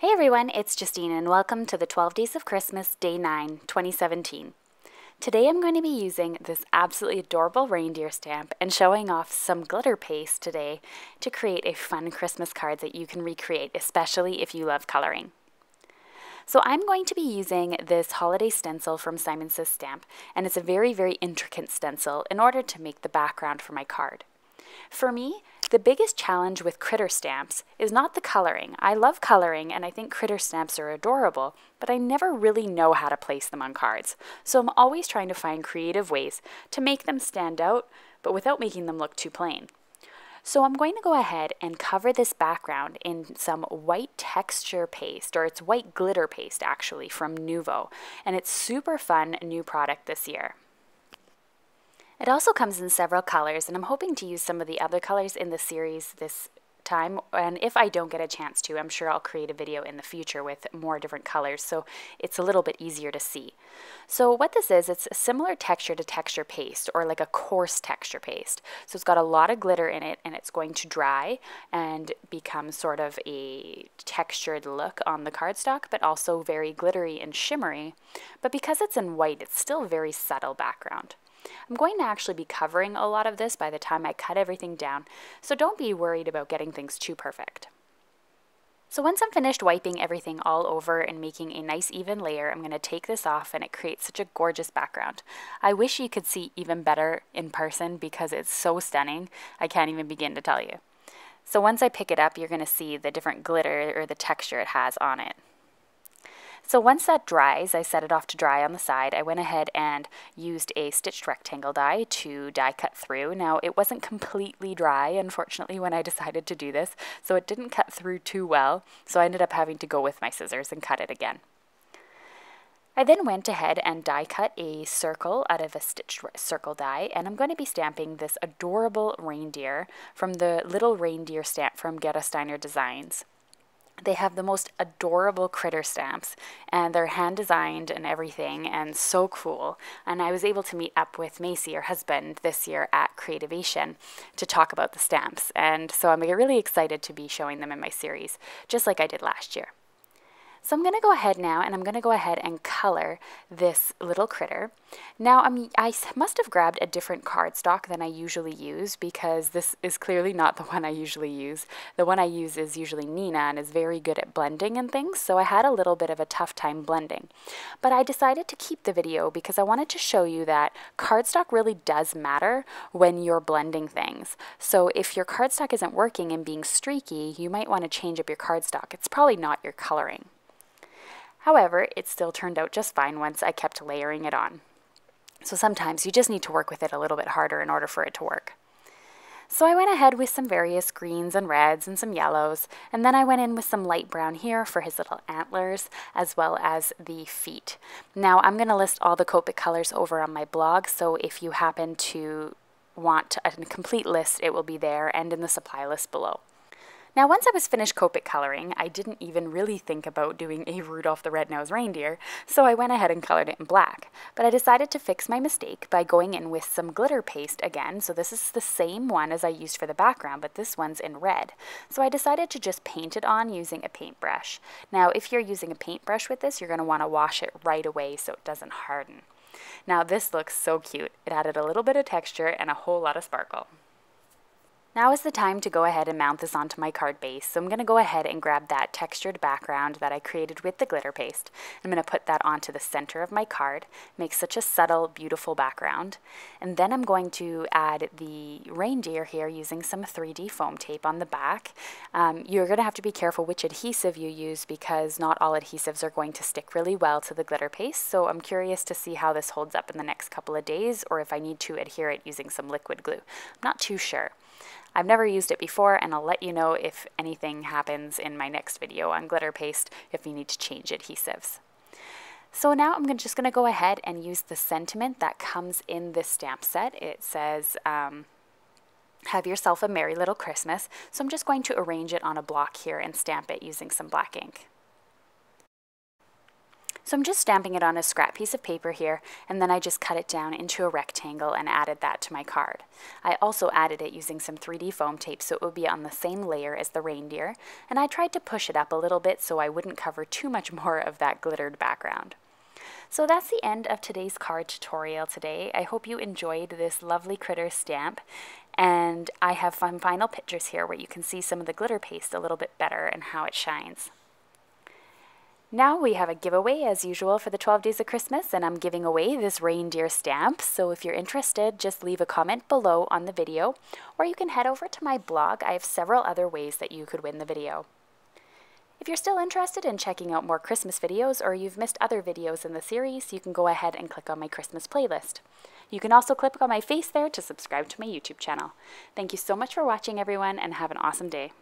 Hey everyone, it's Justine and welcome to the 12 Days of Christmas, Day 9, 2017. Today I'm going to be using this absolutely adorable reindeer stamp and showing off some glitter paste today to create a fun Christmas card that you can recreate, especially if you love coloring. So I'm going to be using this holiday stencil from Simon Says Stamp, and it's a very, very intricate stencil in order to make the background for my card. For me, the biggest challenge with critter stamps is not the coloring. I love coloring and I think critter stamps are adorable, but I never really know how to place them on cards. So I'm always trying to find creative ways to make them stand out, but without making them look too plain. So I'm going to go ahead and cover this background in some white texture paste, or it's white glitter paste actually, from Nuvo. And it's super fun new product this year. It also comes in several colors, and I'm hoping to use some of the other colors in the series this time, and if I don't get a chance to, I'm sure I'll create a video in the future with more different colors, so it's a little bit easier to see. So what this is, it's a similar texture to texture paste, or like a coarse texture paste. So it's got a lot of glitter in it, and it's going to dry and become sort of a textured look on the cardstock, but also very glittery and shimmery. But because it's in white, it's still a very subtle background. I'm going to actually be covering a lot of this by the time I cut everything down, so don't be worried about getting things too perfect. So once I'm finished wiping everything all over and making a nice even layer, I'm going to take this off and it creates such a gorgeous background. I wish you could see even better in person because it's so stunning, I can't even begin to tell you. So once I pick it up, you're going to see the different glitter or the texture it has on it. So once that dries, I set it off to dry on the side. I went ahead and used a stitched rectangle die to die cut through. Now it wasn't completely dry, unfortunately, when I decided to do this, so it didn't cut through too well, so I ended up having to go with my scissors and cut it again. I then went ahead and die cut a circle out of a stitched circle die, and I'm going to be stamping this adorable reindeer from the Little Reindeer stamp from Gerda Steiner Designs. They have the most adorable critter stamps, and they're hand designed and everything, and so cool. And I was able to meet up with MAIZE, her husband, this year at Creativation to talk about the stamps, and so I'm really excited to be showing them in my series, just like I did last year. So I'm going to go ahead now and I'm going to go ahead and color this little critter. Now I must have grabbed a different cardstock than I usually use because this is clearly not the one I usually use. The one I use is usually Nina and is very good at blending and things, so I had a little bit of a tough time blending. But I decided to keep the video because I wanted to show you that cardstock really does matter when you're blending things. So if your cardstock isn't working and being streaky, you might want to change up your cardstock. It's probably not your coloring. However, it still turned out just fine once I kept layering it on. So sometimes you just need to work with it a little bit harder in order for it to work. So I went ahead with some various greens and reds and some yellows, and then I went in with some light brown here for his little antlers as well as the feet. Now I'm going to list all the Copic colors over on my blog, so if you happen to want a complete list, it will be there and in the supply list below. Now once I was finished Copic coloring, I didn't even really think about doing a Rudolph the Red-Nosed Reindeer, so I went ahead and colored it in black. But I decided to fix my mistake by going in with some glitter paste again, so this is the same one as I used for the background, but this one's in red. So I decided to just paint it on using a paintbrush. Now if you're using a paintbrush with this, you're going to want to wash it right away so it doesn't harden. Now this looks so cute. It added a little bit of texture and a whole lot of sparkle. Now is the time to go ahead and mount this onto my card base, so I'm going to go ahead and grab that textured background that I created with the glitter paste. I'm going to put that onto the center of my card, make such a subtle, beautiful background, and then I'm going to add the reindeer here using some 3D foam tape on the back. You're going to have to be careful which adhesive you use because not all adhesives are going to stick really well to the glitter paste, so I'm curious to see how this holds up in the next couple of days or if I need to adhere it using some liquid glue. I'm not too sure. I've never used it before, and I'll let you know if anything happens in my next video on glitter paste if you need to change adhesives. So now I'm just going to go ahead and use the sentiment that comes in this stamp set. It says, have yourself a merry little Christmas. So I'm just going to arrange it on a block here and stamp it using some black ink. So I'm just stamping it on a scrap piece of paper here, and then I just cut it down into a rectangle and added that to my card. I also added it using some 3D foam tape so it would be on the same layer as the reindeer, and I tried to push it up a little bit so I wouldn't cover too much more of that glittered background. So that's the end of today's card tutorial today. I hope you enjoyed this lovely critter stamp, and I have some final pictures here where you can see some of the glitter paste a little bit better and how it shines. Now we have a giveaway as usual for the 12 Days of Christmas, and I'm giving away this reindeer stamp, so if you're interested, just leave a comment below on the video, or you can head over to my blog. I have several other ways that you could win the video. If you're still interested in checking out more Christmas videos, or you've missed other videos in the series, you can go ahead and click on my Christmas playlist. You can also click on my face there to subscribe to my YouTube channel. Thank you so much for watching, everyone, and have an awesome day.